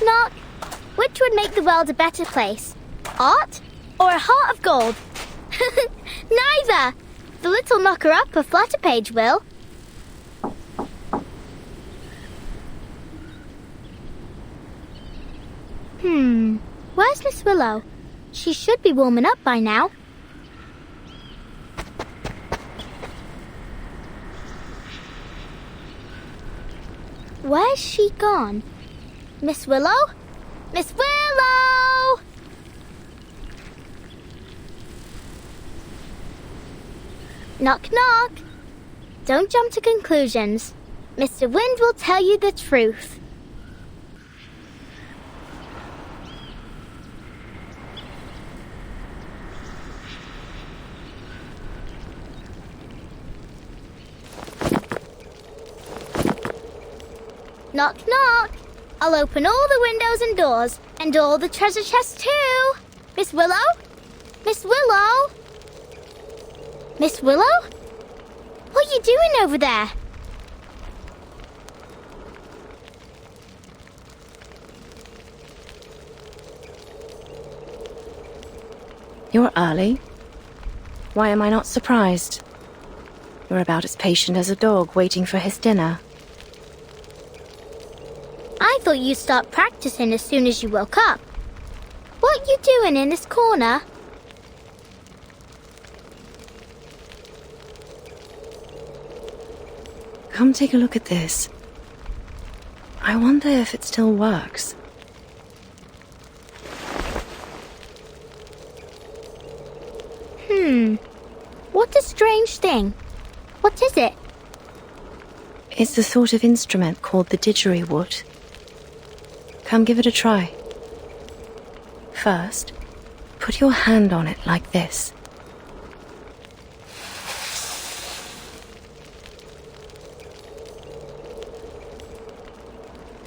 Knock, knock. Which would make the world a better place? Art or a heart of gold? Neither. The little knocker-upper Flutterpage will. Where's Miss Willow? She should be warming up by now. Where's she gone? Miss Willow? Miss Willow! Knock, knock. Don't jump to conclusions. Mr. Wind will tell you the truth. Knock, knock. I'll open all the windows and doors, and all the treasure chests too. Miss Willow? Miss Willow? Miss Willow? What are you doing over there? You're early. Why am I not surprised? You're about as patient as a dog waiting for his dinner. I thought you'd start practicing as soon as you woke up. What are you doing in this corner? Come take a look at this. I wonder if it still works. What a strange thing. What is it? It's the sort of instrument called the didgeridoo. Come give it a try. First, put your hand on it like this.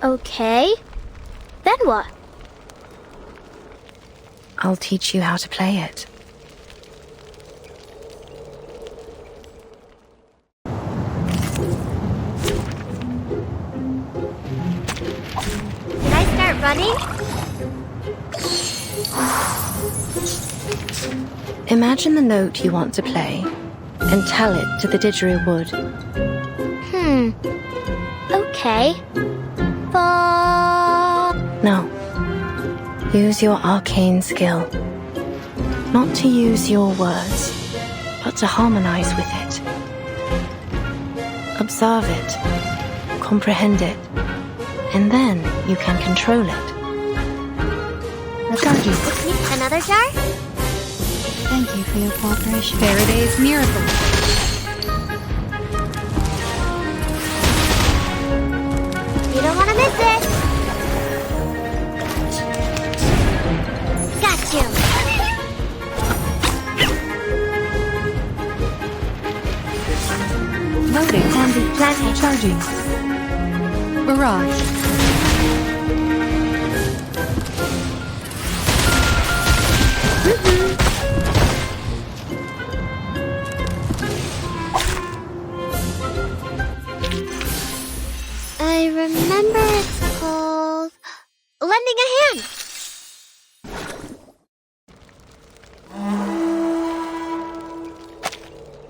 Okay. Then what? I'll teach you how to play it. Can I start running? Imagine the note you want to play and tell it to the didgeridoo. Okay. Fa. Now, use your arcane skill. Not to use your words, but to harmonize with it. Observe it, comprehend it, and then you can control it. Charging. Another jar? Thank you for your cooperation. Faraday's miracle. You don't want to miss it. Got you. Loading. Planting. Charging. Barrage. I remember it's called lending a hand.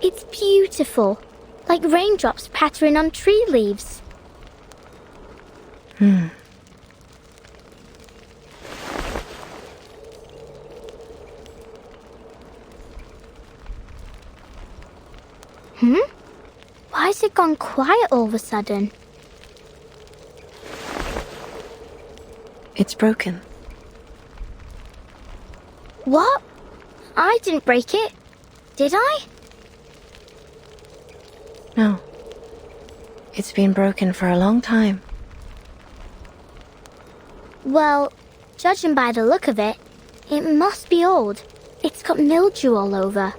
It's beautiful, like raindrops pattering on tree leaves. Why's it gone quiet all of a sudden? It's broken. What? I didn't break it, did I? No. It's been broken for a long time. Well, judging by the look of it, it must be old. It's got mildew all over.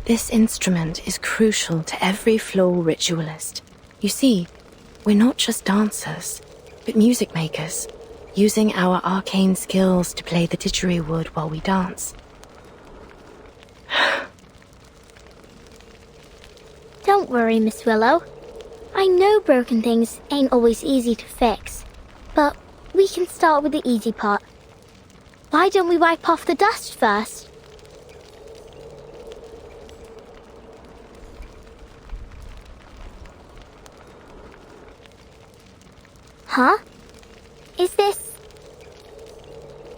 This instrument is crucial to every floor ritualist. You see, we're not just dancers, but music makers, using our arcane skills to play the didgeridoo while we dance. Don't worry, Miss Willow. I know broken things ain't always easy to fix. But we can start with the easy part. Why don't we wipe off the dust first? Huh? Is this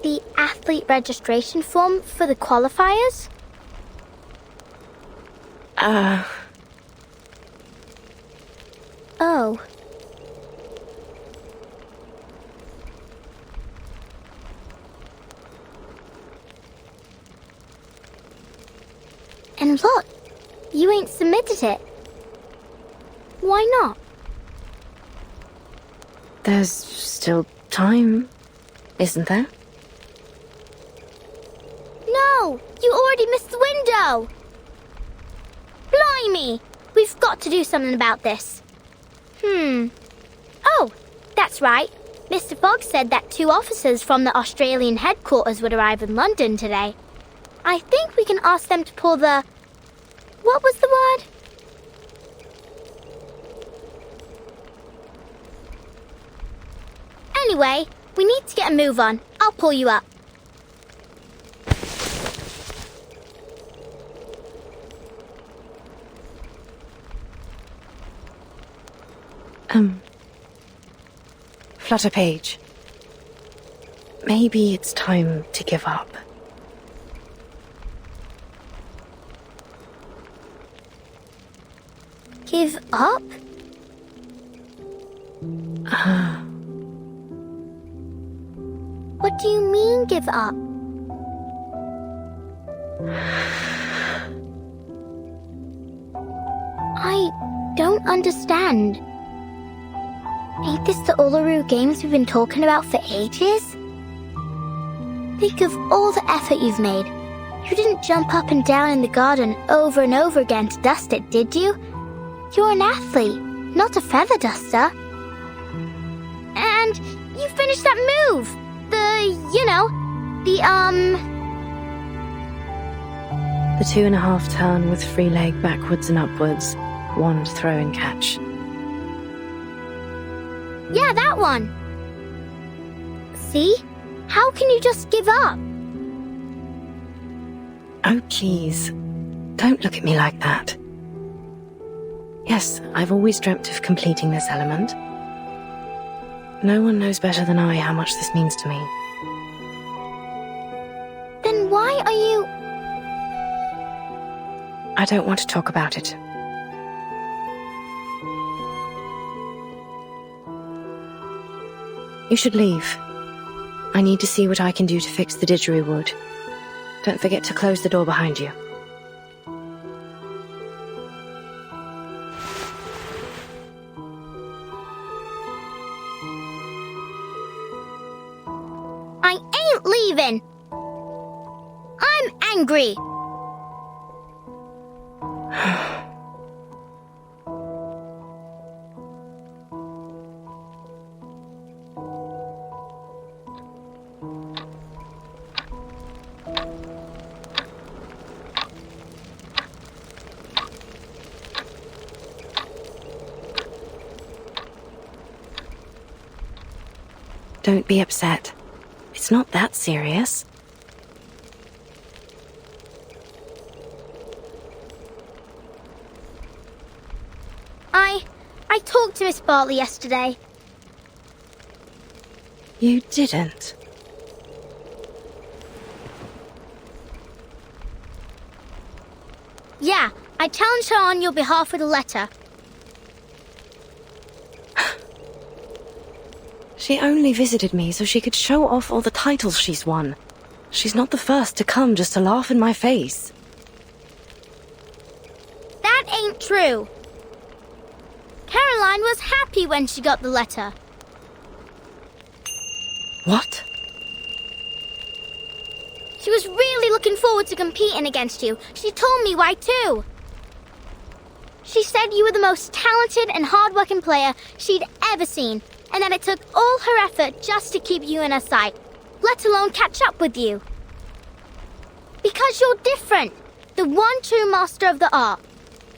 the athlete registration form for the qualifiers? Oh. And look, you ain't submitted it. Why not? There's still time, isn't there? No! You already missed the window! Blimey! We've got to do something about this. Oh, that's right. Mr. Fogg said that 2 officers from the Australian headquarters would arrive in London today. I think we can ask them to pull the... What was the word? Anyway, we need to get a move on. I'll pull you up. Flutter Page. Maybe it's time to give up. Give up? What do you mean, give up? I don't understand. Ain't this the Uluru Games we've been talking about for ages? Think of all the effort you've made. You didn't jump up and down in the garden over and over again to dust it, did you? You're an athlete, not a feather duster. And you finished that move. The 2.5 turn with free leg backwards and upwards, wand throw and catch. Yeah, that one. See? How can you just give up? Oh, please. Don't look at me like that. Yes, I've always dreamt of completing this element. No one knows better than I how much this means to me. Then why are you... I don't want to talk about it. You should leave. I need to see what I can do to fix the didgeridoo. Don't forget to close the door behind you. I ain't leaving. I'm angry. Don't be upset. It's not that serious. I talked to Miss Bartley yesterday. You didn't. Yeah, I challenged her on your behalf with a letter. She only visited me so she could show off all the titles she's won. She's not the first to come just to laugh in my face. That ain't true. Caroline was happy when she got the letter. What? She was really looking forward to competing against you. She told me why too. She said you were the most talented and hard-working player she'd ever seen, and that it took all her effort just to keep you in her sight, let alone catch up with you. Because you're different, the one true master of the art.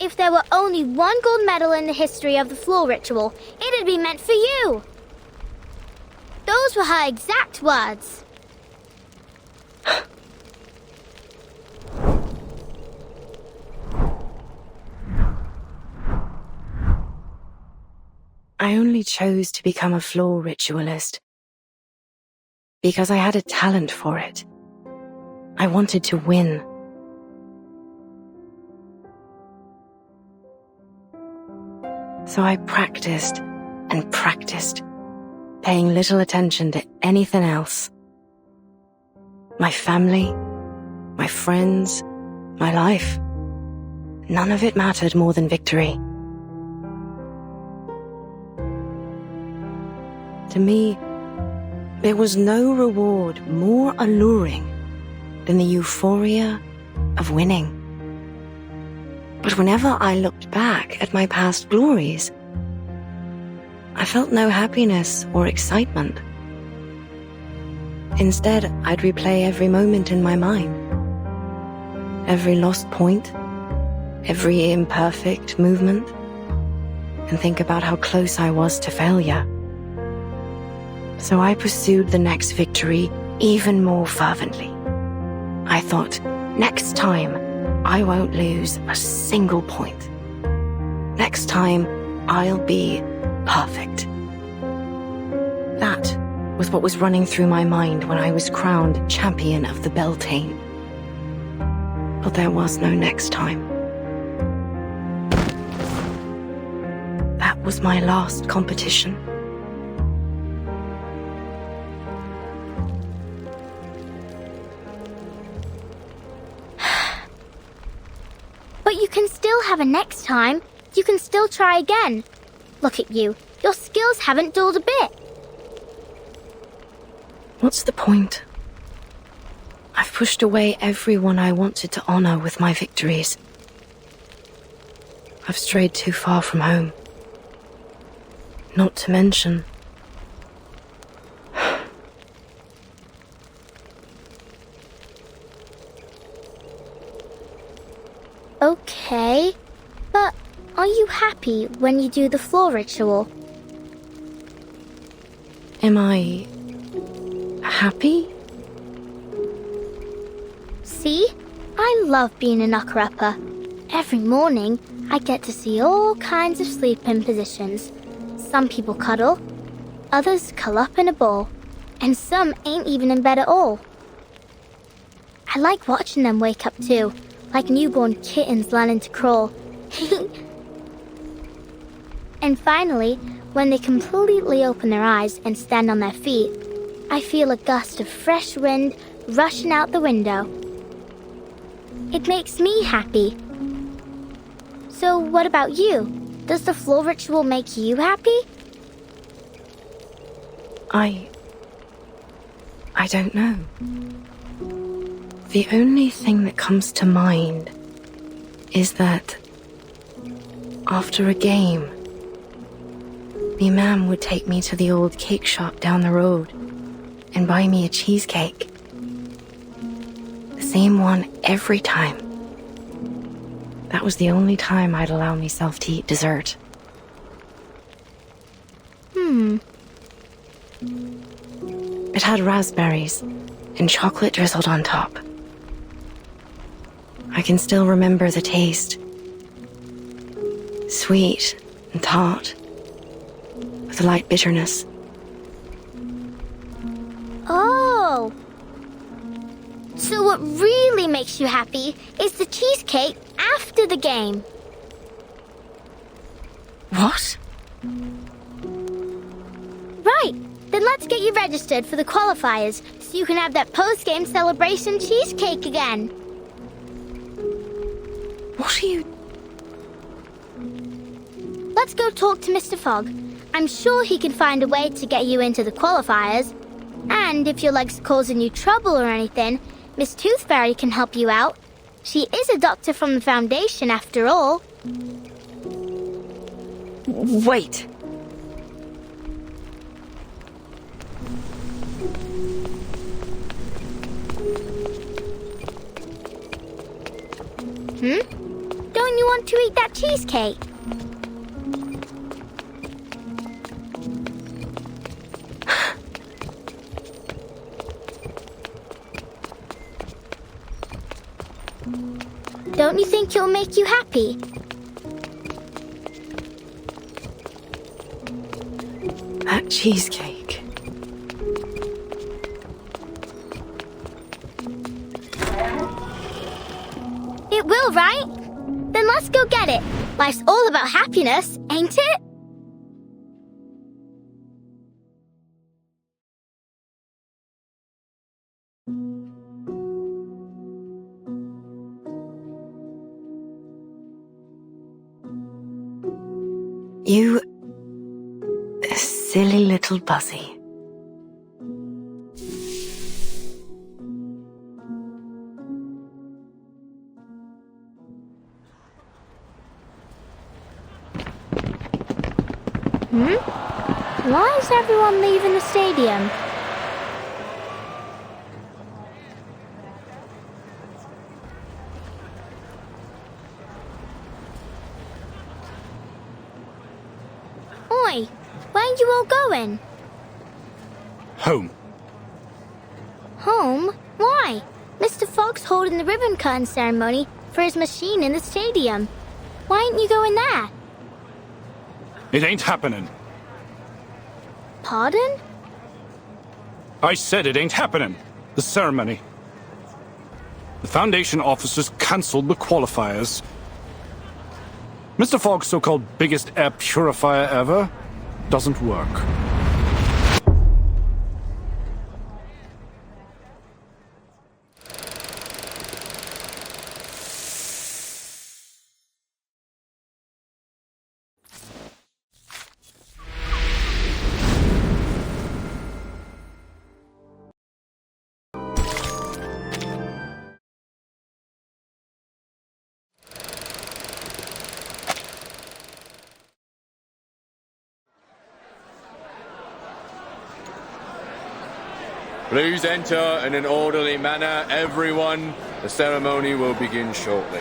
If there were only one gold medal in the history of the floor ritual, it'd be meant for you. Those were her exact words. I only chose to become a floor ritualist because I had a talent for it. I wanted to win. So I practiced and practiced, paying little attention to anything else. My family, my friends, my life. None of it mattered more than victory. To me, there was no reward more alluring than the euphoria of winning. But whenever I looked back at my past glories, I felt no happiness or excitement. Instead, I'd replay every moment in my mind. Every lost point, every imperfect movement, and think about how close I was to failure. So I pursued the next victory even more fervently. I thought, next time, I won't lose a single point. Next time, I'll be perfect. That was what was running through my mind when I was crowned champion of the Beltane. But there was no next time. That was my last competition. But you can still have a next time. You can still try again. Look at you. Your skills haven't dulled a bit. What's the point? I've pushed away everyone I wanted to honor with my victories. I've strayed too far from home. Not to mention... Okay, but are you happy when you do the floor ritual? Am I... happy? See? I love being a knocker-upper. Every morning, I get to see all kinds of sleep-in positions. Some people cuddle, others curl up in a ball, and some ain't even in bed at all. I like watching them wake up too, like newborn kittens learning to crawl. And finally, when they completely open their eyes and stand on their feet, I feel a gust of fresh wind rushing out the window. It makes me happy. So what about you? Does the floor ritual make you happy? I don't know. The only thing that comes to mind is that after a game, the imam would take me to the old cake shop down the road and buy me a cheesecake. The same one every time. That was the only time I'd allow myself to eat dessert. It had raspberries and chocolate drizzled on top. I can still remember the taste. Sweet and tart, with a light bitterness. Oh! So what really makes you happy is the cheesecake after the game. What? Right, then let's get you registered for the qualifiers so you can have that post-game celebration cheesecake again. What are you... Let's go talk to Mr. Fogg. I'm sure he can find a way to get you into the qualifiers. And if your leg's causing you trouble or anything, Miss Tooth Fairy can help you out. She is a doctor from the Foundation, after all. Wait. Don't you want to eat that cheesecake? Don't you think it'll make you happy? That cheesecake. It will, right? Then let's go get it. Life's all about happiness, ain't it? You silly little Buzzy. Why is everyone leaving the stadium? Oi, where are you all going? Home. Home? Why? Mr. Fogg's holding the ribbon cutting ceremony for his machine in the stadium. Why ain't you going there? It ain't happening. Pardon? I said it ain't happening. The ceremony. The Foundation officers cancelled the qualifiers. Mr. Fogg's so-called biggest air purifier ever doesn't work. Please enter in an orderly manner, everyone. The ceremony will begin shortly.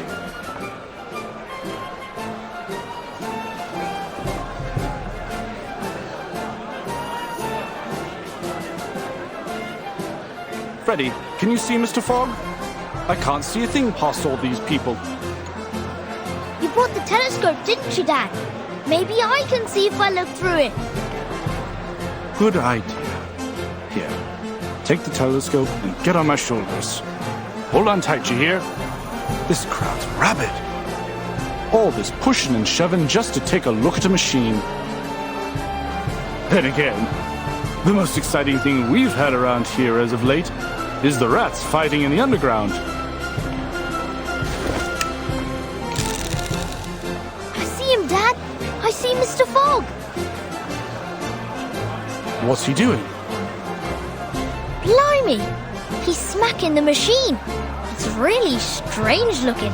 Freddy, can you see Mr. Fogg? I can't see a thing past all these people. You brought the telescope, didn't you, Dad? Maybe I can see if I look through it. Good idea. Here, take the telescope and get on my shoulders. Hold on tight, you hear? This crowd's rabid. All this pushing and shoving just to take a look at a machine. Then again, the most exciting thing we've had around here as of late is the rats fighting in the underground. I see him, Dad. I see Mr. Fogg. What's he doing? Blimey! He's smacking the machine. It's really strange looking.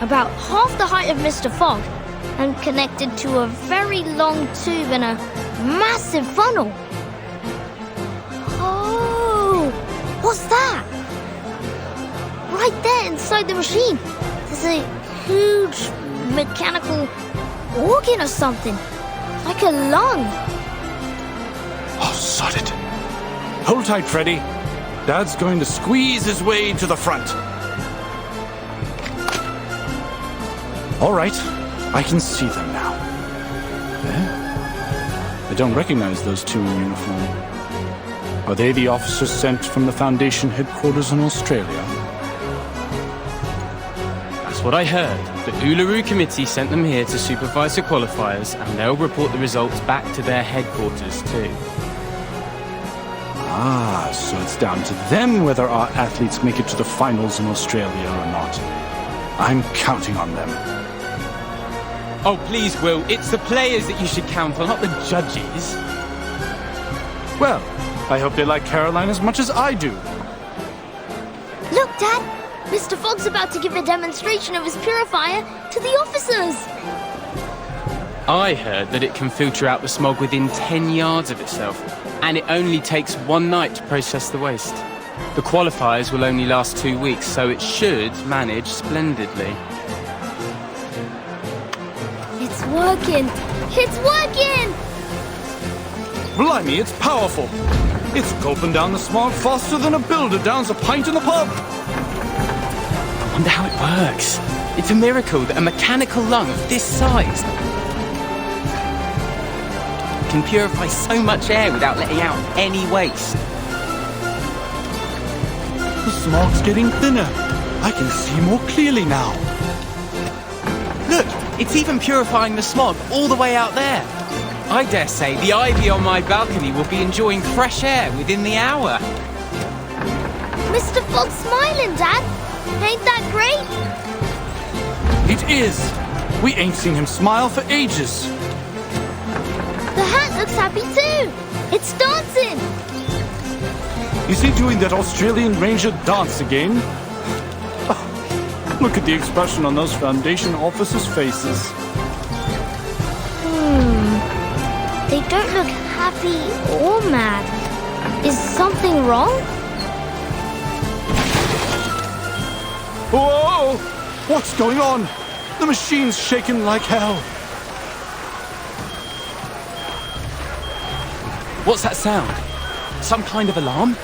About half the height of Mr. Fogg and connected to a very long tube and a massive funnel. Oh! What's that? Right there inside the machine, there's a huge mechanical organ or something. Like a lung. Oh, sod it. Hold tight, Freddy. Dad's going to squeeze his way to the front. All right, I can see them now. I don't recognize those two in uniform. Are they the officers sent from the Foundation headquarters in Australia? That's what I heard. The Uluru Committee sent them here to supervise the qualifiers, and they'll report the results back to their headquarters too. Ah, so it's down to them whether our athletes make it to the finals in Australia or not. I'm counting on them. Oh, please, Will. It's the players that you should count on, not the judges. Well, I hope they like Caroline as much as I do. Look, Dad! Mr. Fogg's about to give a demonstration of his purifier to the officers! I heard that it can filter out the smog within 10 yards of itself, and it only takes one night to process the waste. The qualifiers will only last 2 weeks, so it should manage splendidly. It's working! It's working! Blimey, it's powerful. It's gulping down the smog faster than a builder downs a pint in the pub. Wonder how it works. It's a miracle that a mechanical lung of this size can purify so much air without letting out any waste. The smog's getting thinner. I can see more clearly now. Look, it's even purifying the smog all the way out there. I dare say the ivy on my balcony will be enjoying fresh air within the hour. Mr. Fog's smiling, Dad. Ain't that great? It is. We ain't seen him smile for ages. The hat looks happy too. It's dancing. Is he doing that Australian Ranger dance again? Oh, look at the expression on those Foundation officers' faces. They don't look happy or mad. Is something wrong? Whoa! What's going on? The machine's shaking like hell. What's that sound? Some kind of alarm?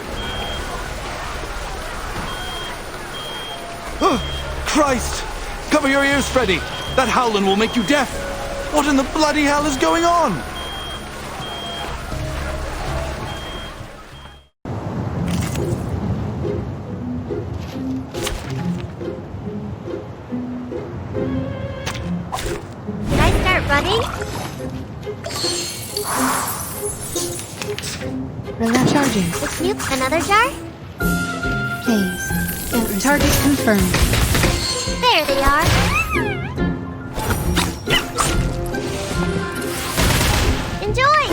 Oh, Christ! Cover your ears, Freddy. That howling will make you deaf. What in the bloody hell is going on? Can I start running? Relay charging. It's new. Another jar? Please. Target confirmed. There they are. Enjoy!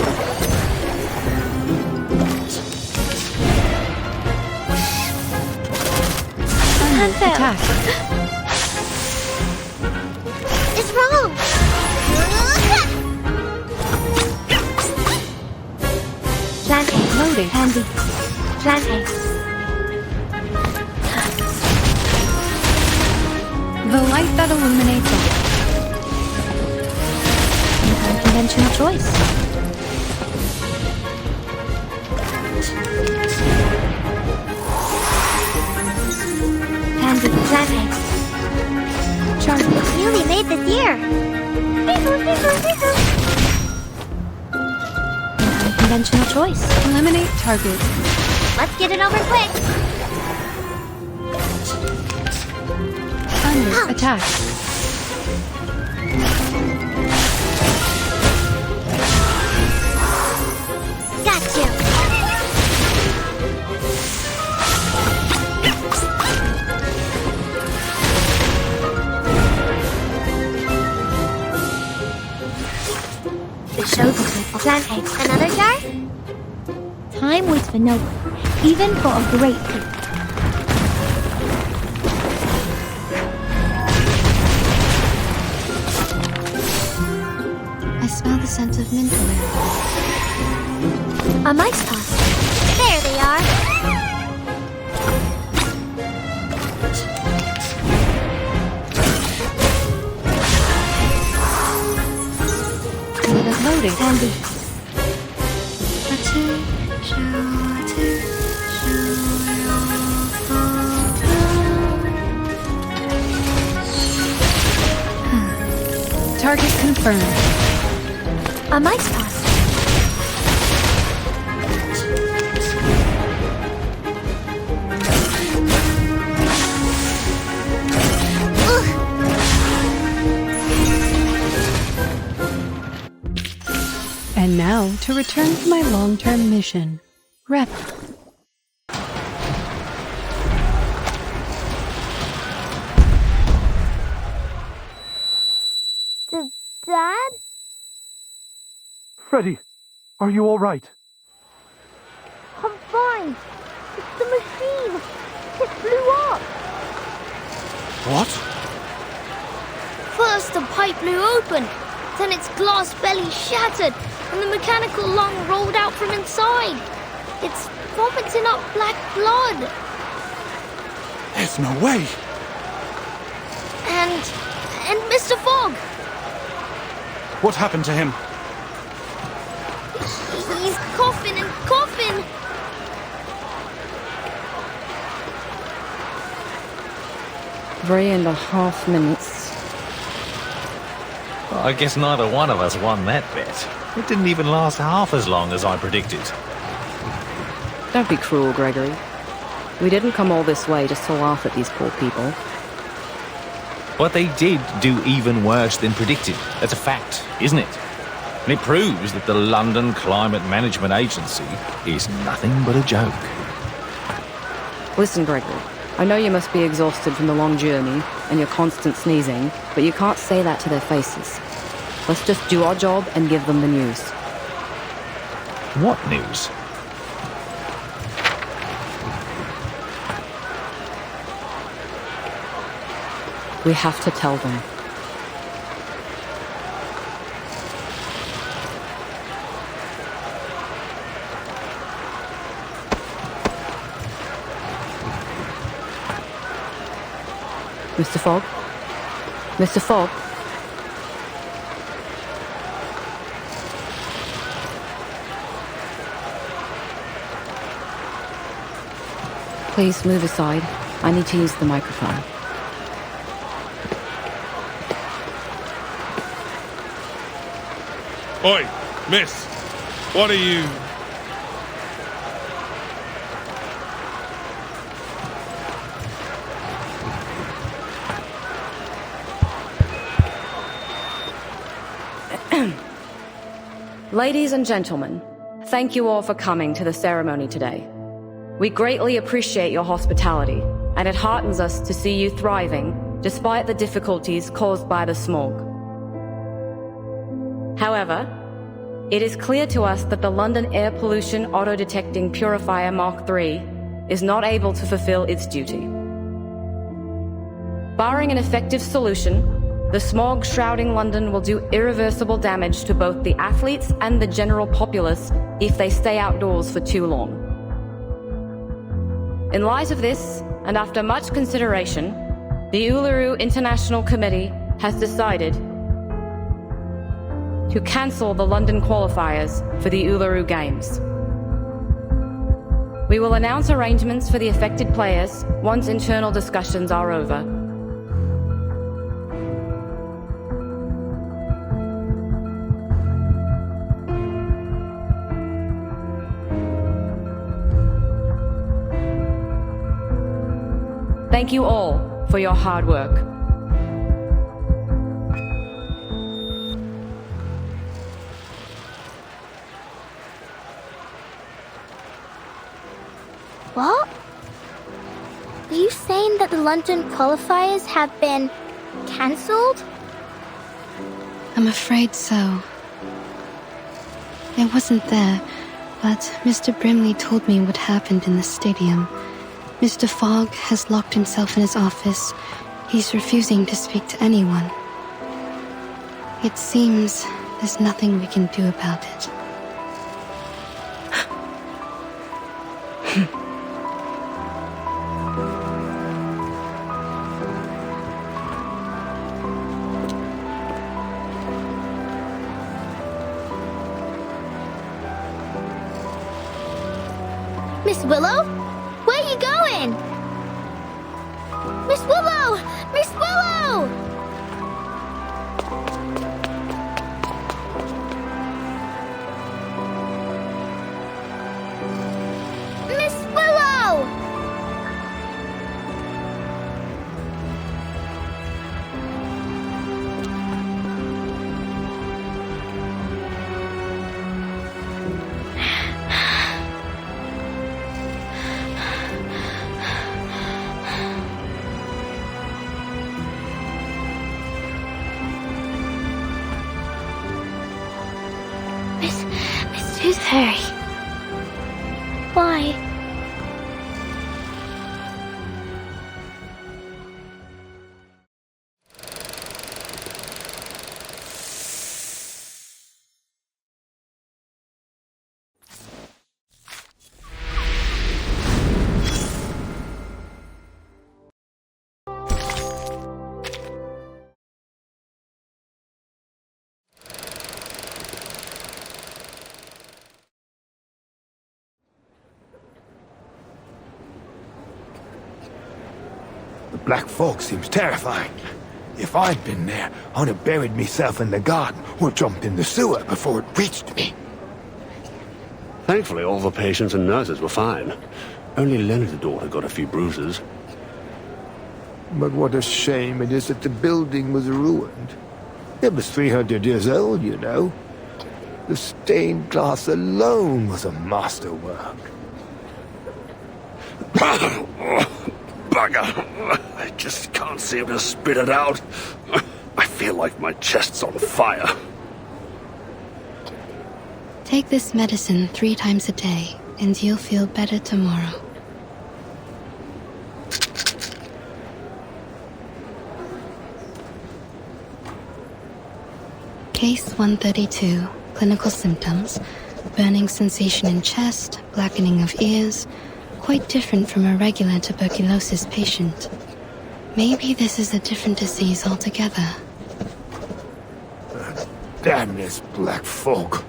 Under attack. It's wrong. Planting. Loading. Handy. Planting. The light that illuminates all. Unconventional choice. Handy. Planting. Charging. It's newly made this year. Unconventional choice. Eliminate target. Let's get it over quick. Under attack. Got you. The show's planting. Another jar? Time waits for no one, even for a great people. I smell the scent of mint oil. A mice pass. There they are. Loading. Handy. Target confirmed. A mice pass. And now to return to my long-term mission. Rep. Dad? Freddy, are you all right? I'm fine. It's the machine. It blew up. What? First the pipe blew open, then its glass belly shattered, and the mechanical lung rolled out from inside. It's vomiting up black blood. There's no way. And Mr. Fogg. What happened to him? He's coughing and coughing. 3.5 minutes. Well, I guess neither one of us won that bet. It didn't even last half as long as I predicted. Don't be cruel, Gregory. We didn't come all this way just to laugh at these poor people. But they did do even worse than predicted. That's a fact, isn't it? And it proves that the London Climate Management Agency is nothing but a joke. Listen, Gregory. I know you must be exhausted from the long journey and your constant sneezing, but you can't say that to their faces. Let's just do our job and give them the news. What news? We have to tell them. Mr. Fogg? Mr. Fogg? Please move aside. I need to use the microphone. Oi, miss. What are you... Ladies and gentlemen, thank you all for coming to the ceremony today. We greatly appreciate your hospitality, and it heartens us to see you thriving despite the difficulties caused by the smog. However, it is clear to us that the London Air Pollution Auto-Detecting Purifier Mark III is not able to fulfill its duty. Barring an effective solution, the smog shrouding London will do irreversible damage to both the athletes and the general populace if they stay outdoors for too long. In light of this, and after much consideration, the Uluru International Committee has decided to cancel the London qualifiers for the Uluru Games. We will announce arrangements for the affected players once internal discussions are over. Thank you all for your hard work. What? Are you saying that the London qualifiers have been cancelled? I'm afraid so. I wasn't there, but Mr. Brimley told me what happened in the stadium. Mr. Fogg has locked himself in his office. He's refusing to speak to anyone. It seems there's nothing we can do about it. Miss Willow? Where are you going? Miss Willow! Miss Willow! Miss Willow! Miss Tooth Fairy. Why? black fog seems terrifying. If I'd been there, I'd have buried myself in the garden or jumped in the sewer before it reached me. Thankfully, all the patients and nurses were fine. Only Leonard's daughter got a few bruises. But what a shame it is that the building was ruined. It was 300 years old, you know. The stained glass alone was a masterwork. Bugger! I just can't seem to spit it out. I feel like my chest's on fire. Take this medicine 3 times a day, and you'll feel better tomorrow. Case 132. Clinical symptoms. Burning sensation in chest, blackening of ears. Quite different from a regular tuberculosis patient. Maybe this is a different disease altogether. Damn this black fog.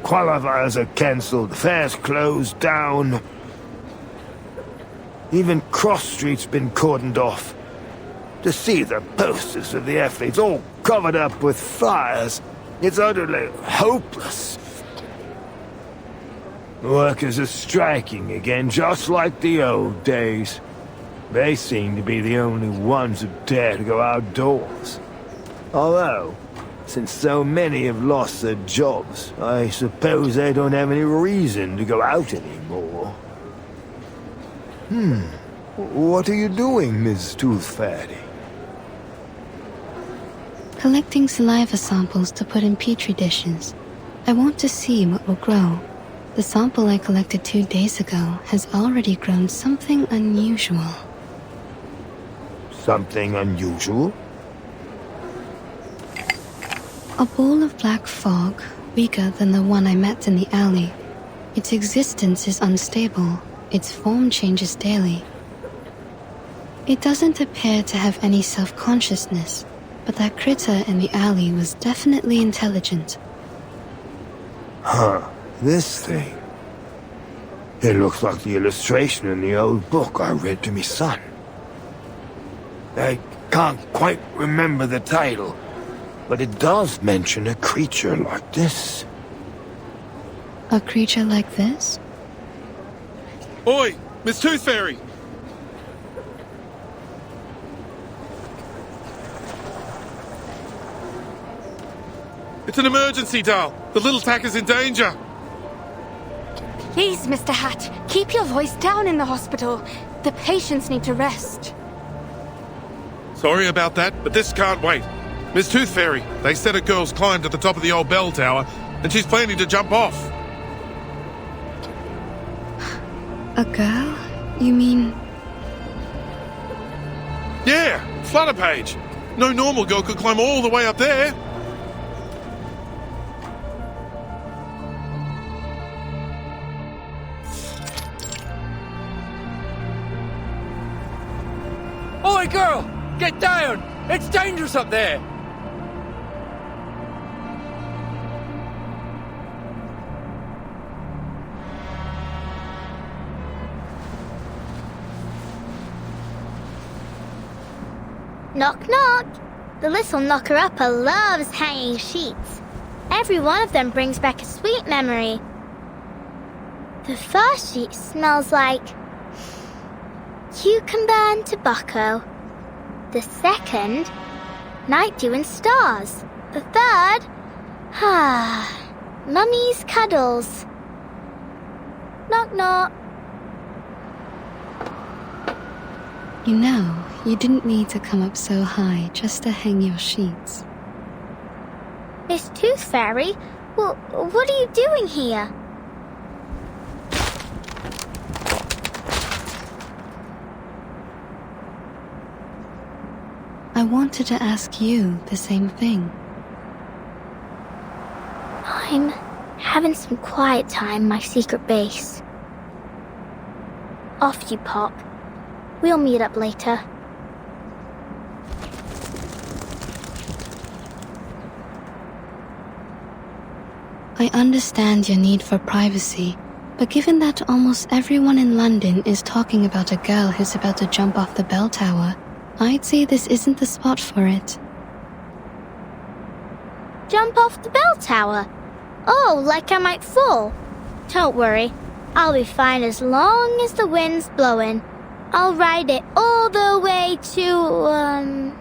Qualifiers are cancelled, fairs closed down. Even Cross Street's been cordoned off. To see the posters of the athletes all covered up with fires, it's utterly hopeless. Workers are striking again, just like the old days. They seem to be the only ones who dare to go outdoors. Although, since so many have lost their jobs, I suppose they don't have any reason to go out anymore. What are you doing, Miss Tooth Fairy? Collecting saliva samples to put in petri dishes. I want to see what will grow. The sample I collected 2 days ago has already grown something unusual. Something unusual? A ball of black fog, weaker than the one I met in the alley. Its existence is unstable. Its form changes daily. It doesn't appear to have any self-consciousness, but that critter in the alley was definitely intelligent. Huh. This thing. It looks like the illustration in the old book I read to me son. I can't quite remember the title, but it does mention a creature like this. A creature like this? Oi, Miss Tooth Fairy! It's an emergency, Dal. The little tacker's in danger. Please, Mr. Hat, keep your voice down in the hospital. The patients need to rest. Sorry about that, but this can't wait. Miss Tooth Fairy, they said a girl's climbed to the top of the old bell tower, and she's planning to jump off. A girl? You mean... Yeah, Flutter Page. No normal girl could climb all the way up there. Oi, girl! Get down! It's dangerous up there! Knock, knock. The little knocker-upper loves hanging sheets. Every one of them brings back a sweet memory. The first sheet smells like cucumber and tobacco. The second, night dew and stars. The third, mummy's cuddles. Knock, knock. You know, you didn't need to come up so high just to hang your sheets. Miss Tooth Fairy, well, what are you doing here? I wanted to ask you the same thing. I'm having some quiet time in my secret base. Off you pop. We'll meet up later. I understand your need for privacy, but given that almost everyone in London is talking about a girl who's about to jump off the bell tower, I'd say this isn't the spot for it. Jump off the bell tower? Oh, like I might fall? Don't worry, I'll be fine as long as the wind's blowing. I'll ride it all the way to,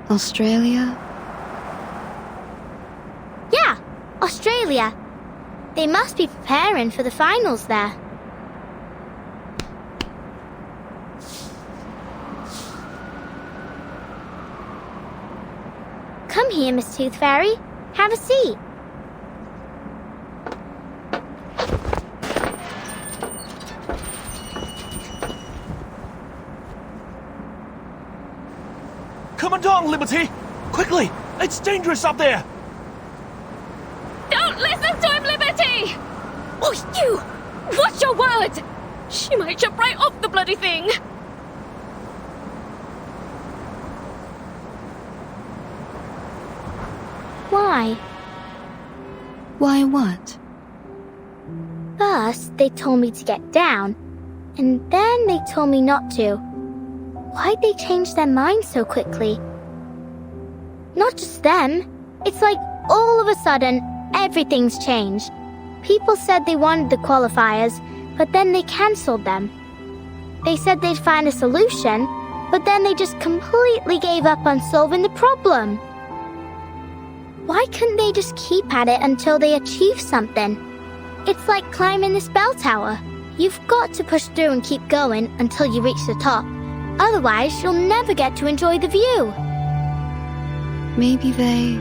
Australia? Yeah, Australia. They must be preparing for the finals there. Come here, Miss Tooth Fairy. Have a seat. Come along, Liberty! Quickly! It's dangerous up there! Don't listen to him, Liberty! Oh, you! Watch your word! She might jump right off the bloody thing! Why? Why what? First, they told me to get down, and then they told me not to. Why'd they change their minds so quickly? Not just them. It's like all of a sudden, everything's changed. People said they wanted the qualifiers, but then they cancelled them. They said they'd find a solution, but then they just completely gave up on solving the problem. Why couldn't they just keep at it until they achieve something? It's like climbing this bell tower. You've got to push through and keep going until you reach the top. Otherwise, you'll never get to enjoy the view. Maybe they...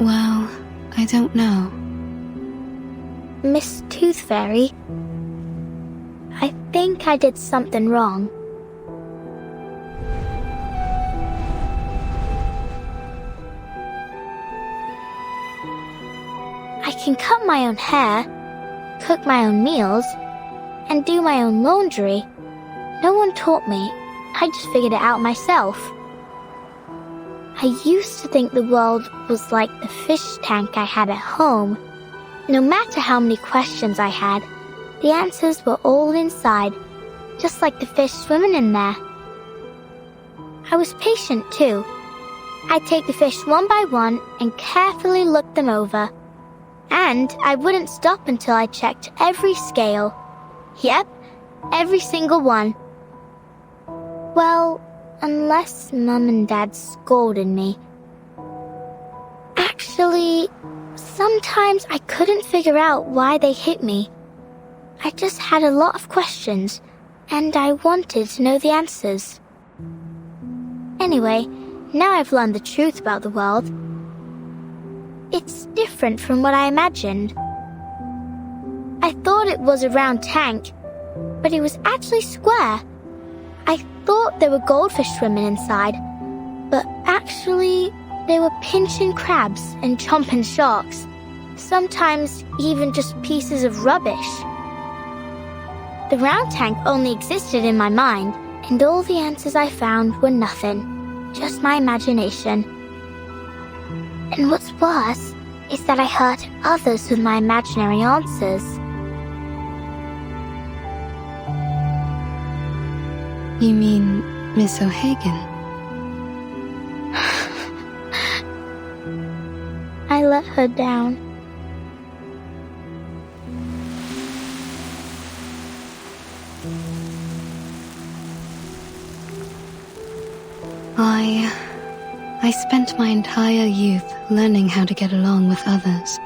Well, I don't know. Miss Tooth Fairy, I think I did something wrong. I can cut my own hair, cook my own meals, and do my own laundry. No one taught me. I just figured it out myself. I used to think the world was like the fish tank I had at home. No matter how many questions I had, the answers were all inside, just like the fish swimming in there. I was patient too. I'd take the fish one by one and carefully look them over. And I wouldn't stop until I checked every scale. Yep, every single one. Well, unless Mum and Dad scolded me. Actually, sometimes I couldn't figure out why they hit me. I just had a lot of questions, and I wanted to know the answers. Anyway, now I've learned the truth about the world. It's different from what I imagined. I thought it was a round tank, but it was actually square. I thought there were goldfish swimming inside, but actually they were pinching crabs and chomping sharks. Sometimes even just pieces of rubbish. The round tank only existed in my mind, and all the answers I found were nothing, just my imagination. And what's worse is that I hurt others with my imaginary answers. You mean Miss O'Hagan? I let her down. I spent my entire youth learning how to get along with others.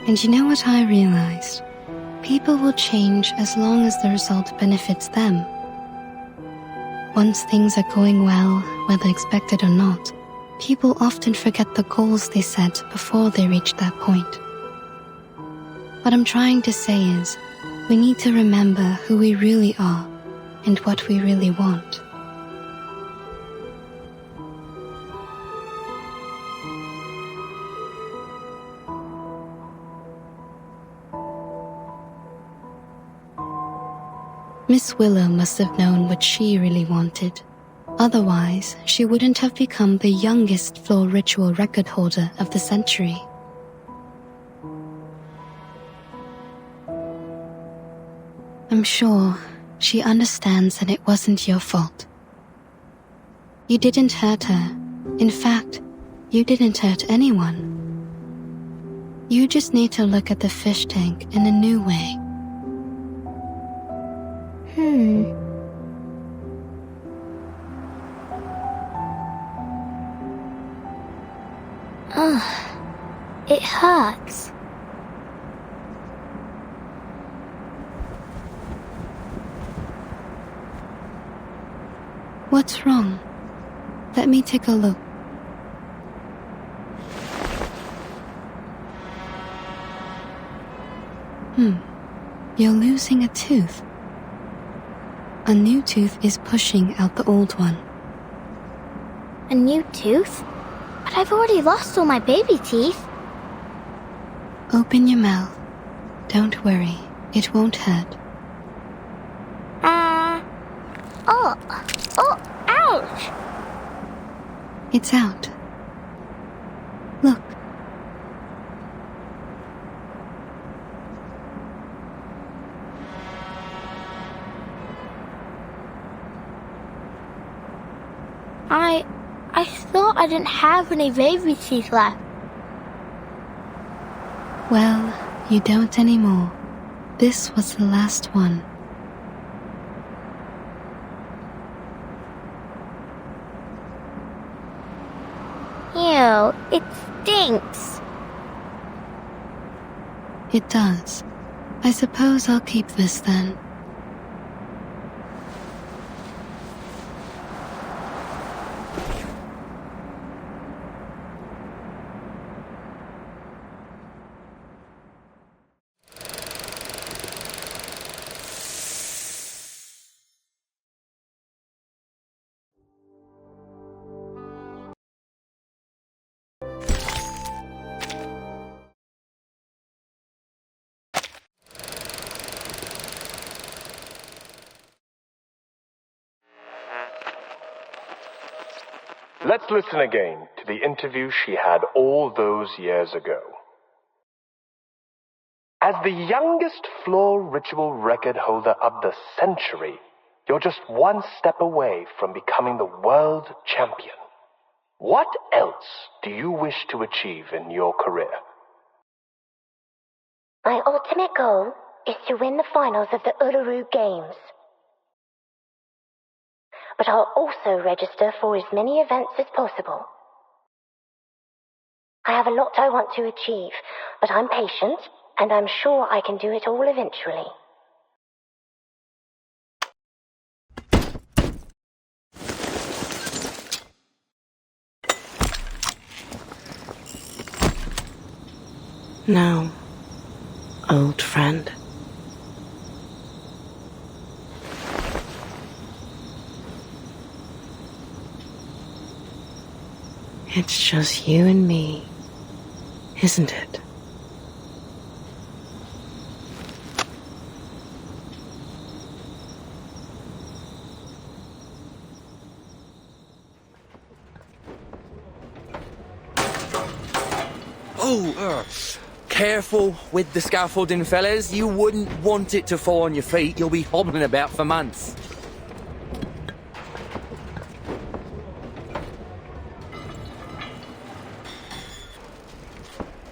And you know what I realized? People will change as long as the result benefits them. Once things are going well, whether expected or not, people often forget the goals they set before they reach that point. What I'm trying to say is, we need to remember who we really are and what we really want. Miss Willow must have known what she really wanted. Otherwise, she wouldn't have become the youngest floor ritual record holder of the century. I'm sure she understands that it wasn't your fault. You didn't hurt her. In fact, you didn't hurt anyone. You just need to look at the fish tank in a new way. It hurts. What's wrong? Let me take a look. You're losing a tooth. A new tooth is pushing out the old one. A new tooth? But I've already lost all my baby teeth. Open your mouth. Don't worry, it won't hurt. Ouch! It's out. Look. I thought I didn't have any baby teeth left. Well, you don't anymore. This was the last one. Ew, it stinks. It does. I suppose I'll keep this then. Let's listen again to the interview she had all those years ago. As the youngest floor ritual record holder of the century, you're just one step away from becoming the world champion. What else do you wish to achieve in your career? My ultimate goal is to win the finals of the Uluru Games. But I'll also register for as many events as possible. I have a lot I want to achieve, but I'm patient, and I'm sure I can do it all eventually. Now, old friend. It's just you and me, isn't it? Careful with the scaffolding, fellas. You wouldn't want it to fall on your feet. You'll be hobbling about for months.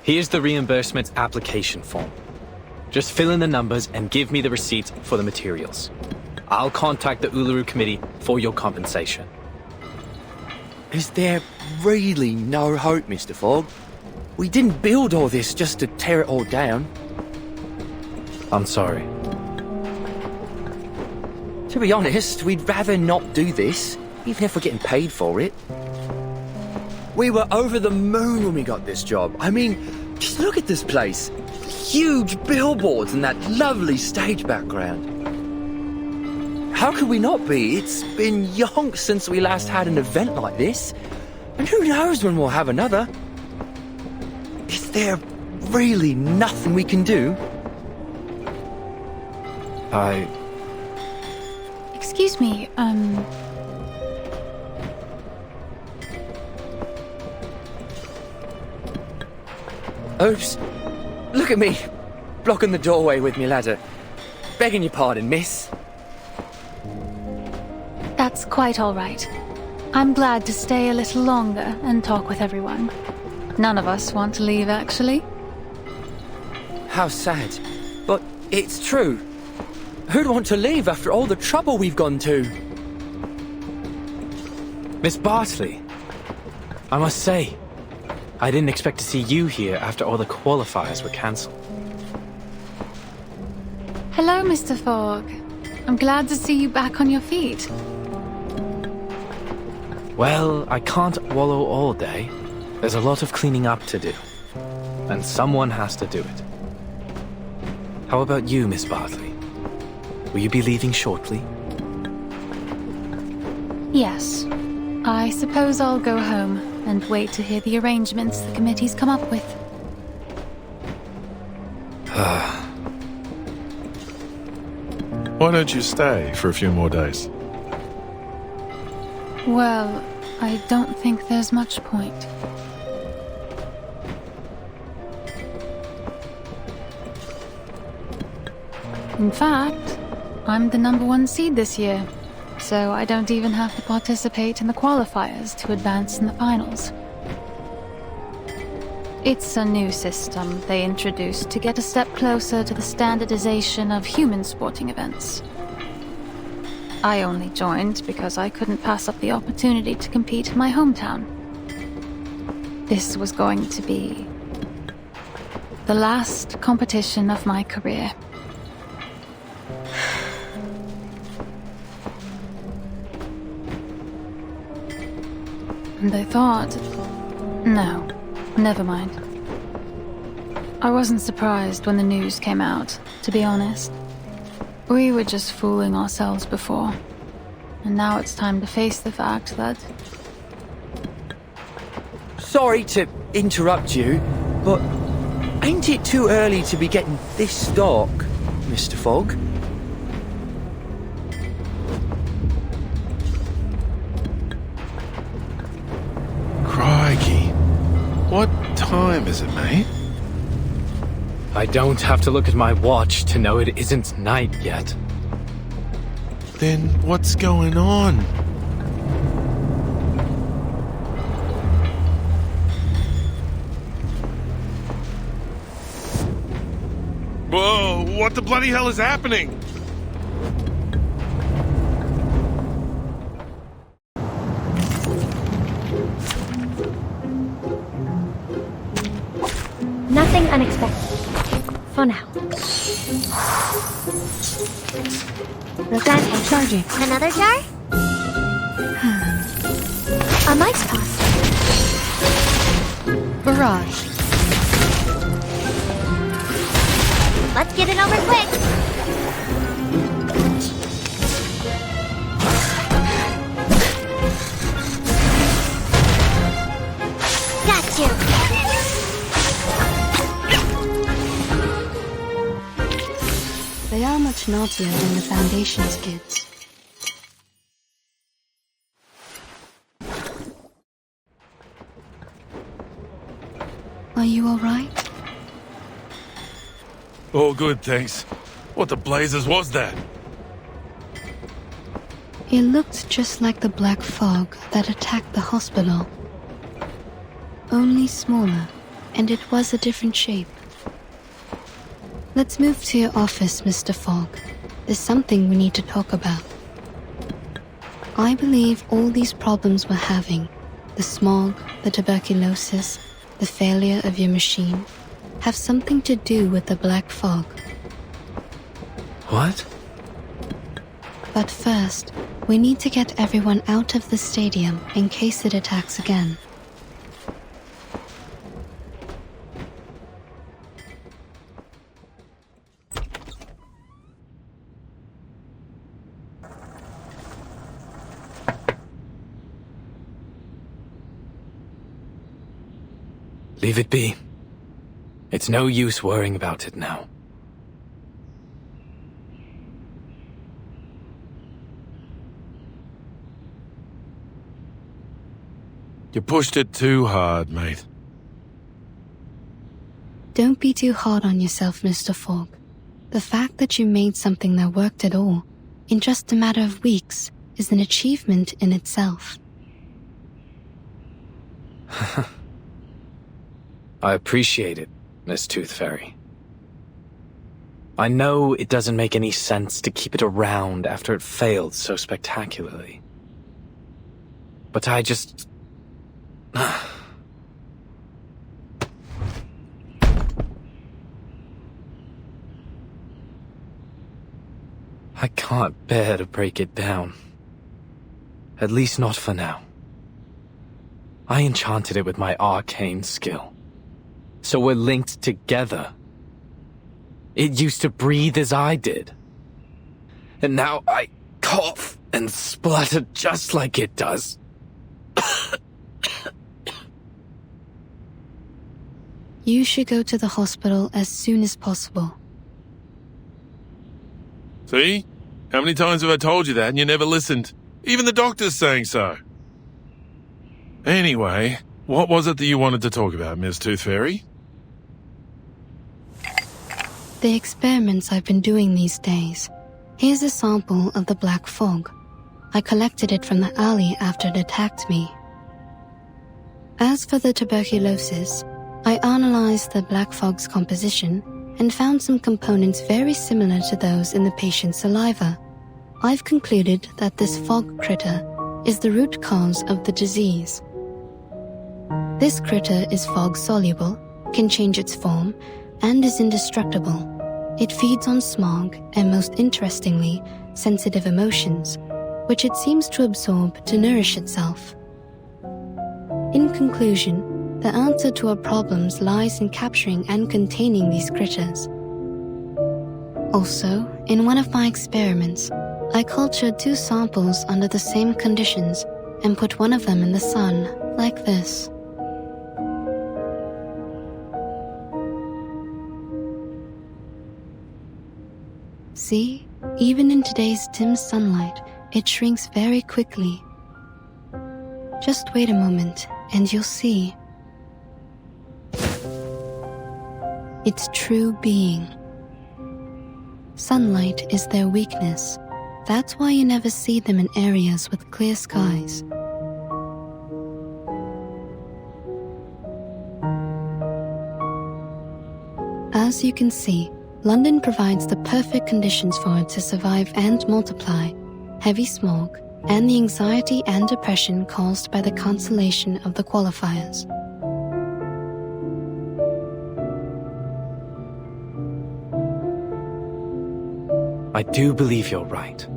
Here's the reimbursement application form. Just fill in the numbers and give me the receipt for the materials. I'll contact the Uluru Committee for your compensation. Is there really no hope, Mr. Fogg? We didn't build all this just to tear it all down. I'm sorry. To be honest, we'd rather not do this, even if we're getting paid for it. We were over the moon when we got this job. I mean, just look at this place. Huge billboards and that lovely stage background. How could we not be? It's been yonks since we last had an event like this. And who knows when we'll have another. Is there really nothing we can do? Excuse me, Oops. Look at me, blocking the doorway with me ladder. Begging your pardon, miss. That's quite all right. I'm glad to stay a little longer and talk with everyone. None of us want to leave, actually. How sad. But it's true. Who'd want to leave after all the trouble we've gone to? Miss Bartley, I must say, I didn't expect to see you here after all the qualifiers were cancelled. Hello, Mr. Fogg. I'm glad to see you back on your feet. Well, I can't wallow all day. There's a lot of cleaning up to do. And someone has to do it. How about you, Miss Bartley? Will you be leaving shortly? Yes. I suppose I'll go home and wait to hear the arrangements the committee's come up with. Why don't you stay for a few more days? Well, I don't think there's much point. In fact, I'm the #1 seed this year, so I don't even have to participate in the qualifiers to advance in the finals. It's a new system they introduced to get a step closer to the standardization of human sporting events. I only joined because I couldn't pass up the opportunity to compete in my hometown. This was going to be the last competition of my career. And I thought, no, never mind. I wasn't surprised when the news came out, to be honest. We were just fooling ourselves before. And now it's time to face the fact that... Sorry to interrupt you, but ain't it too early to be getting this dark, Mr. Fogg? Crikey. What time is it, mate? I don't have to look at my watch to know it isn't night yet. Then what's going on? Whoa, what the bloody hell is happening? Nothing unexpected. For now. Rosanne, charging. Another jar? A mice pot. Barrage. Let's get it over quick. Got you. They are much naughtier than the Foundation's kids. Are you all right? All good, thanks. What the blazes was that? It looked just like the black fog that attacked the hospital. Only smaller, and it was a different shape. Let's move to your office, Mr. Fogg. There's something we need to talk about. I believe all these problems we're having, the smog, the tuberculosis, the failure of your machine, have something to do with the black fog. What? But first, we need to get everyone out of the stadium in case it attacks again. Leave it be. It's no use worrying about it now. You pushed it too hard, mate. Don't be too hard on yourself, Mr. Fogg. The fact that you made something that worked at all, in just a matter of weeks, is an achievement in itself. I appreciate it, Miss Tooth Fairy. I know it doesn't make any sense to keep it around after it failed so spectacularly. But I just... I can't bear to break it down. At least not for now. I enchanted it with my arcane skill. So we're linked together. It used to breathe as I did. And now I cough and splutter just like it does. You should go to the hospital as soon as possible. See? How many times have I told you that and you never listened? Even the doctor's saying so. Anyway, what was it that you wanted to talk about, Miss Tooth Fairy? The experiments I've been doing these days. Here's a sample of the black fog. I collected it from the alley after it attacked me. As for the tuberculosis, I analyzed the black fog's composition and found some components very similar to those in the patient's saliva. I've concluded that this fog critter is the root cause of the disease. This critter is fog-soluble, can change its form, and is indestructible. It feeds on smog and, most interestingly, sensitive emotions, which it seems to absorb to nourish itself. In conclusion, the answer to our problems lies in capturing and containing these critters. Also, in one of my experiments, I cultured 2 samples under the same conditions and put one of them in the sun, like this. See, even in today's dim sunlight, it shrinks very quickly. Just wait a moment and you'll see. Its true being. Sunlight is their weakness. That's why you never see them in areas with clear skies. As you can see, London provides the perfect conditions for it to survive and multiply. Heavy smog, and the anxiety and depression caused by the cancellation of the qualifiers. I do believe you're right.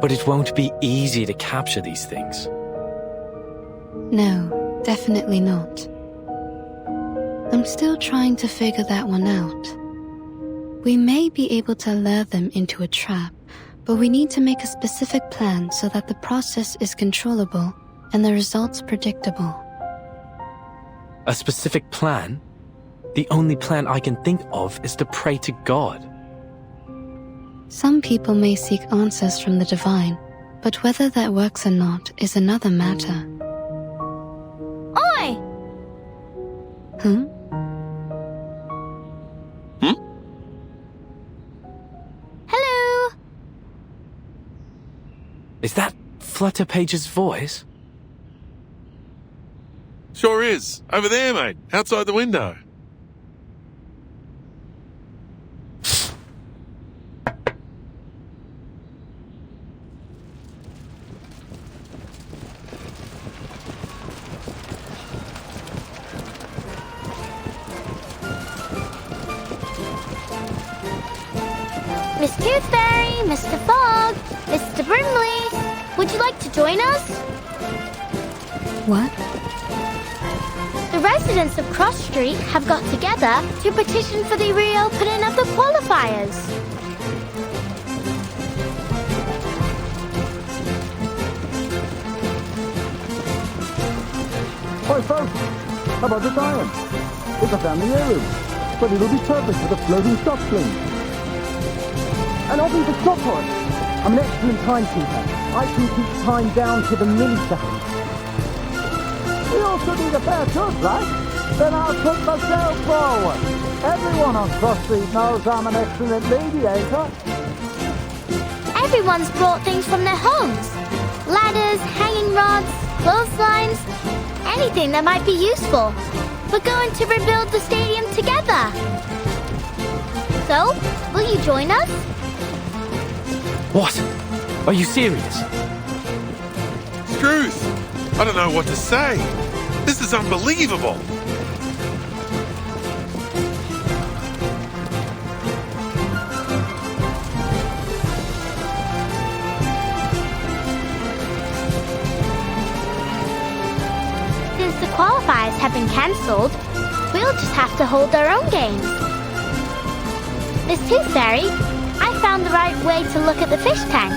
But it won't be easy to capture these things. No, definitely not. I'm still trying to figure that one out. We may be able to lure them into a trap, but we need to make a specific plan so that the process is controllable and the results predictable. A specific plan? The only plan I can think of is to pray to God. Some people may seek answers from the divine, but whether that works or not is another matter. Oi! Hmm? Hello? Is that Flutterpage's voice? Sure is. Over there, mate. Outside the window. Miss Tooth Fairy, Mr. Fogg, Mr. Brimley, would you like to join us? What? The residents of Cross Street have got together to petition for the reopening of the qualifiers. Hi folks, how about this iron? It's a family heirloom, but it'll be perfect for the floating stock fling. And I'll be the stopwatch. I'm an excellent timekeeper. I can keep time down to the millisecond. We also need a fair shot, right? Then I'll put myself forward. Everyone on Cross Street knows I'm an excellent mediator. Everyone's brought things from their homes. Ladders, hanging rods, clotheslines, anything that might be useful. We're going to rebuild the stadium together. So, will you join us? What? Are you serious? Truth! I don't know what to say. This is unbelievable. Since the qualifiers have been cancelled, we'll just have to hold our own games. Miss Tooth Fairy, I found the right way to look at the fish tank.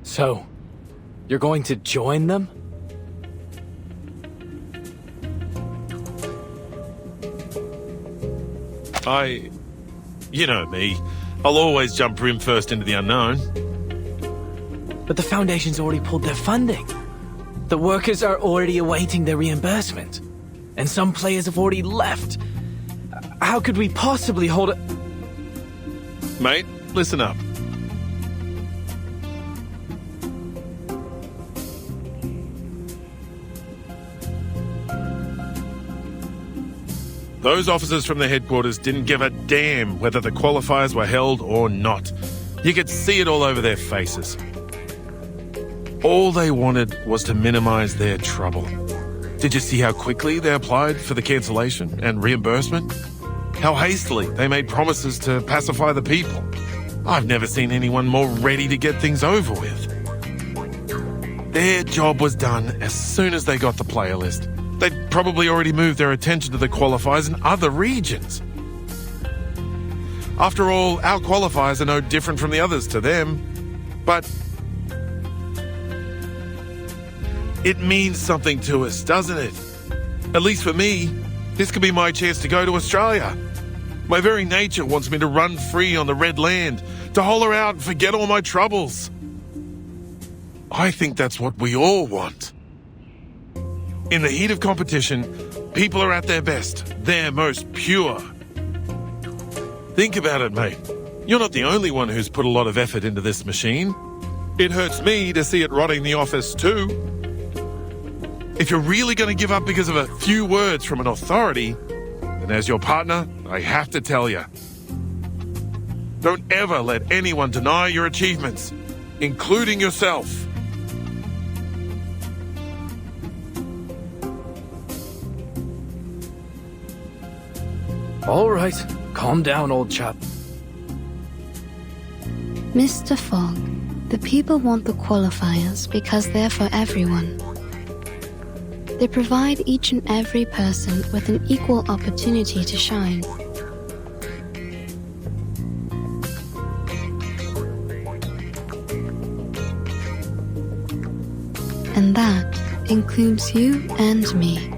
So, you're going to join them? You know me. I'll always jump rim first into the unknown. But the Foundation's already pulled their funding. The workers are already awaiting their reimbursement. And some players have already left. How could we possibly hold it? Mate, listen up. Those officers from the headquarters didn't give a damn whether the qualifiers were held or not. You could see it all over their faces. All they wanted was to minimize their trouble. Did you see how quickly they applied for the cancellation and reimbursement? How hastily they made promises to pacify the people. I've never seen anyone more ready to get things over with. Their job was done as soon as they got the player list. They'd probably already moved their attention to the qualifiers in other regions. After all, our qualifiers are no different from the others to them. But it means something to us, doesn't it? At least for me, this could be my chance to go to Australia. My very nature wants me to run free on the Red Land, to holler out and forget all my troubles. I think that's what we all want. In the heat of competition, people are at their best, their most pure. Think about it, mate. You're not the only one who's put a lot of effort into this machine. It hurts me to see it rotting the office too. If you're really going to give up because of a few words from an authority, then as your partner, I have to tell you. Don't ever let anyone deny your achievements, including yourself. All right, calm down, old chap. Mr. Fogg, the people want the qualifiers because they're for everyone. They provide each and every person with an equal opportunity to shine. And that includes you and me.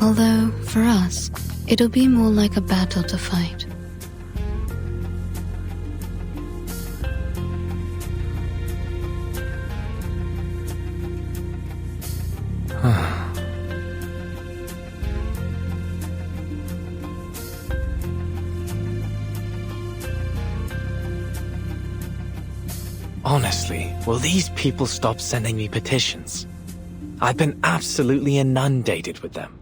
Although, for us, it'll be more like a battle to fight. Honestly, will these people stop sending me petitions? I've been absolutely inundated with them.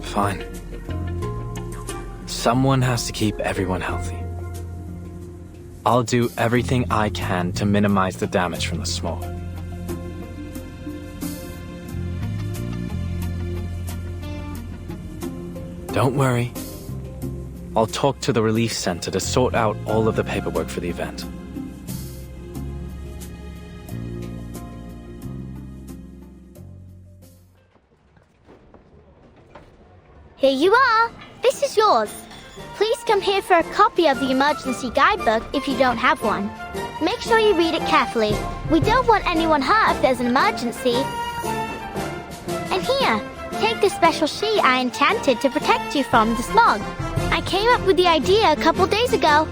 Fine. Someone has to keep everyone healthy. I'll do everything I can to minimize the damage from the smoke. Don't worry. I'll talk to the relief center to sort out all of the paperwork for the event. Here you are. This is yours. Please come here for a copy of the emergency guidebook if you don't have one. Make sure you read it carefully. We don't want anyone hurt if there's an emergency. And here, take this special sheet I enchanted to protect you from the smog. I came up with the idea a couple days ago.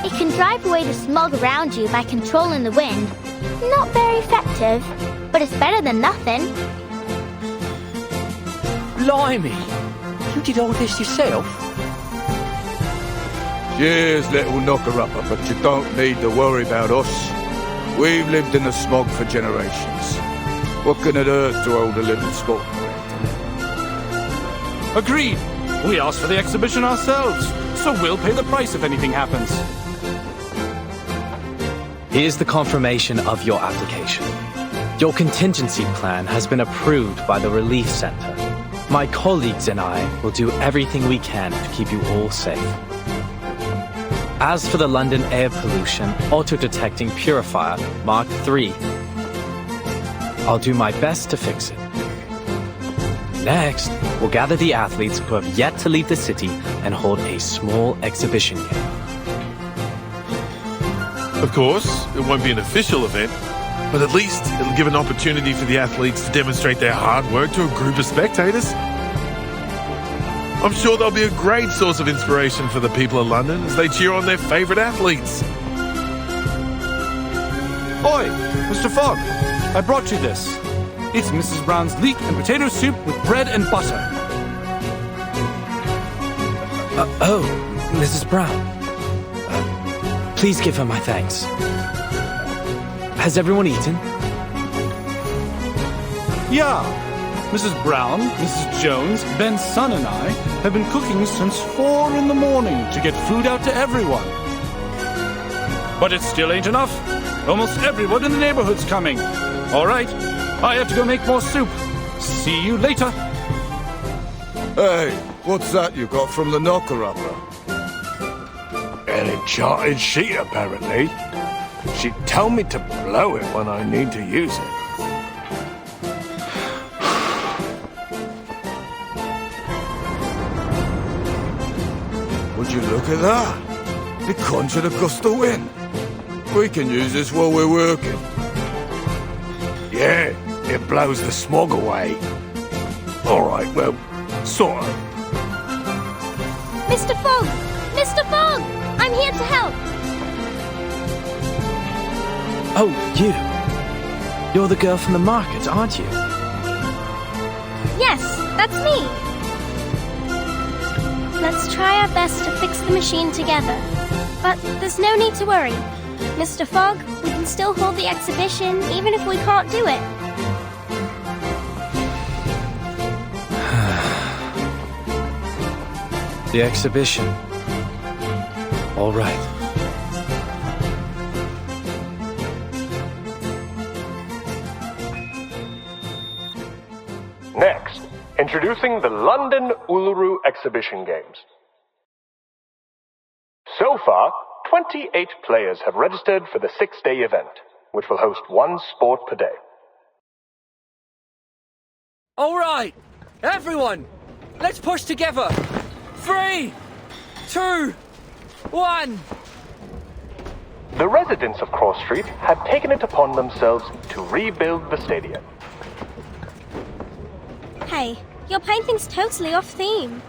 It can drive away the smog around you by controlling the wind. Not very effective, but it's better than nothing. Blimey! You did all this yourself? Cheers, little knocker-upper, but you don't need to worry about us. We've lived in the smog for generations. What can it hurt to hold a little spot? Agreed. We asked for the exhibition ourselves, so we'll pay the price if anything happens. Here's the confirmation of your application. Your contingency plan has been approved by the Relief Center. My colleagues and I will do everything we can to keep you all safe. As for the London air pollution auto-detecting purifier Mark III, I'll do my best to fix it. Next, we'll gather the athletes who have yet to leave the city and hold a small exhibition game. Of course, it won't be an official event, but at least it'll give an opportunity for the athletes to demonstrate their hard work to a group of spectators. I'm sure they'll be a great source of inspiration for the people of London as they cheer on their favourite athletes. Oi, Mr. Fogg, I brought you this. It's Mrs. Brown's leek and potato soup with bread and butter. Oh, Mrs. Brown. Please give her my thanks. Has everyone eaten? Yeah. Mrs. Brown, Mrs. Jones, Ben's son and I have been cooking since 4 in the morning to get food out to everyone. But it still ain't enough. Almost everyone in the neighborhood's coming. All right, I have to go make more soup. See you later. Hey, what's that you got from the knocker-upper? An enchanted sheet, apparently. She'd tell me to blow it when I need to use it. Would you look at that? It conjured a gust of wind. We can use this while we're working. Yeah, it blows the smog away. All right, well, sort of. Mr. Fogg! Mr. Fogg! I'm here to help! Oh, you. You're the girl from the market, aren't you? Yes, that's me. Let's try our best to fix the machine together. But there's no need to worry. Mr. Fogg, we can still hold the exhibition even if we can't do it. The exhibition. All right. Next, introducing the London Uluru Exhibition Games. So far, 28 players have registered for the 6-day event, which will host one sport per day. All right, everyone, let's push together. 3, 2, 1. The residents of Cross Street have taken it upon themselves to rebuild the stadium. Hey, your painting's totally off theme.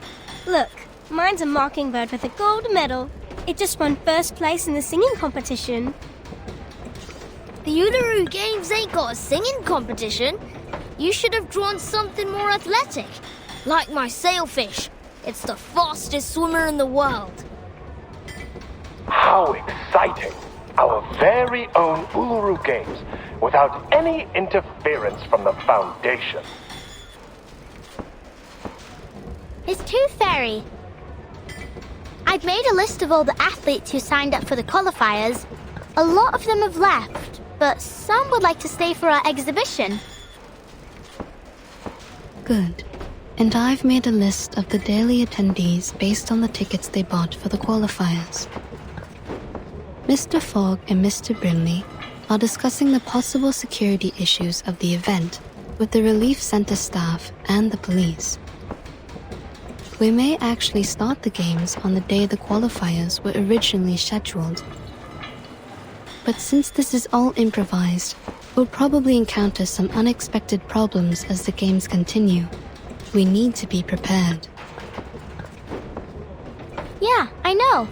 Look, mine's a mockingbird with a gold medal. It just won first place in the singing competition. The Uluru Games ain't got a singing competition. You should have drawn something more athletic, like my sailfish. It's the fastest swimmer in the world. How exciting! Our very own Uluru Games, without any interference from the Foundation. It's too fairy. I've made a list of all the athletes who signed up for the qualifiers. A lot of them have left, but some would like to stay for our exhibition. Good. and I've made a list of the daily attendees based on the tickets they bought for the qualifiers. Mr. Fogg and Mr. Brimley are discussing the possible security issues of the event with the Relief Center staff and the police. We may actually start the games on the day the qualifiers were originally scheduled. But since this is all improvised, we'll probably encounter some unexpected problems as the games continue. We need to be prepared. Yeah, I know.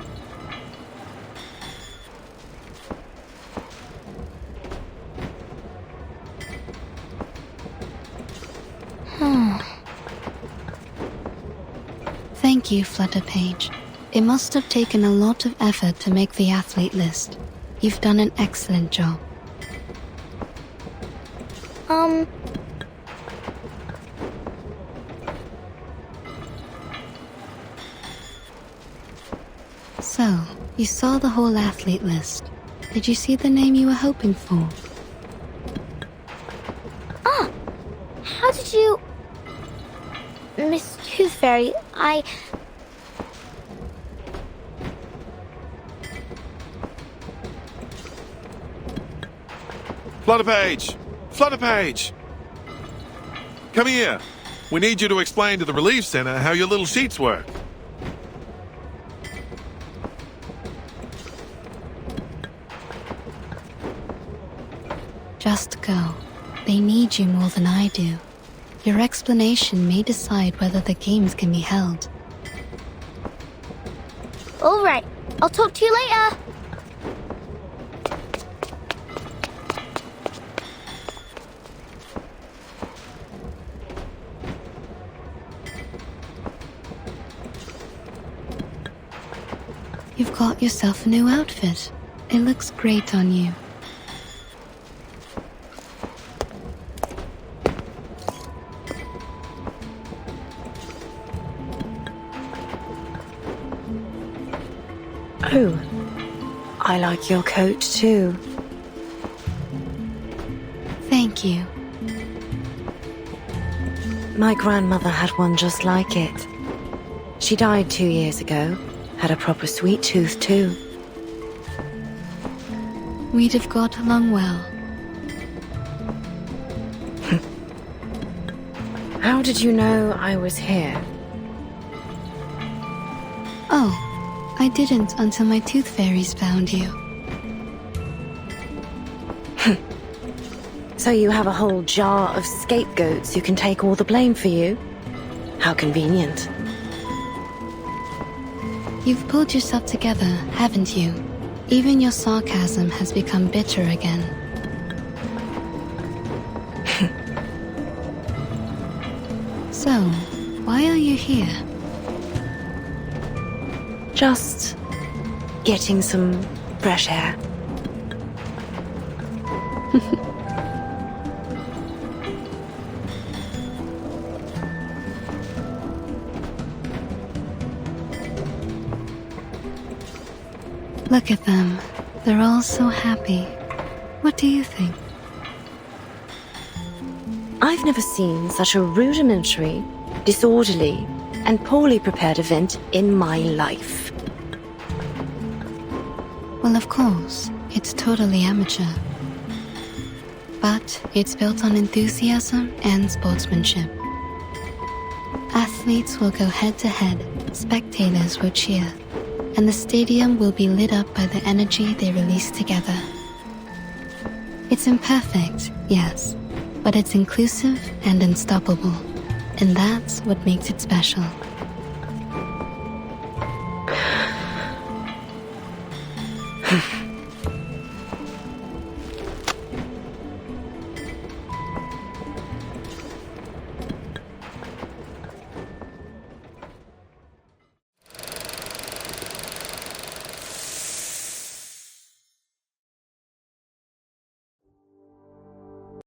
Thank you, Flutterpage. It must have taken a lot of effort to make the athlete list. You've done an excellent job. So, you saw the whole athlete list. Did you see the name you were hoping for? Ah! How did you... Miss Tooth Fairy, Flutterpage! Flutterpage! Come here. We need you to explain to the Relief Center how your little sheets work. Just go. They need you more than I do. Your explanation may decide whether the games can be held. All right. I'll talk to you later. You've got yourself a new outfit. It looks great on you. Oh, I like your coat too. Thank you. My grandmother had one just like it. She died 2 years ago. Had a proper sweet tooth too. We'd have got along well. How did you know I was here? Oh, I didn't until my tooth fairies found you. So you have a whole jar of scapegoats who can take all the blame for you? How convenient. You've pulled yourself together, haven't you? Even your sarcasm has become bitter again. So, why are you here? Just getting some fresh air. Look at them. They're all so happy. What do you think? I've never seen such a rudimentary, disorderly, and poorly prepared event in my life. Well, of course, it's totally amateur. But it's built on enthusiasm and sportsmanship. Athletes will go head-to-head, spectators will cheer, and the stadium will be lit up by the energy they release together. It's imperfect, yes, but it's inclusive and unstoppable, and that's what makes it special.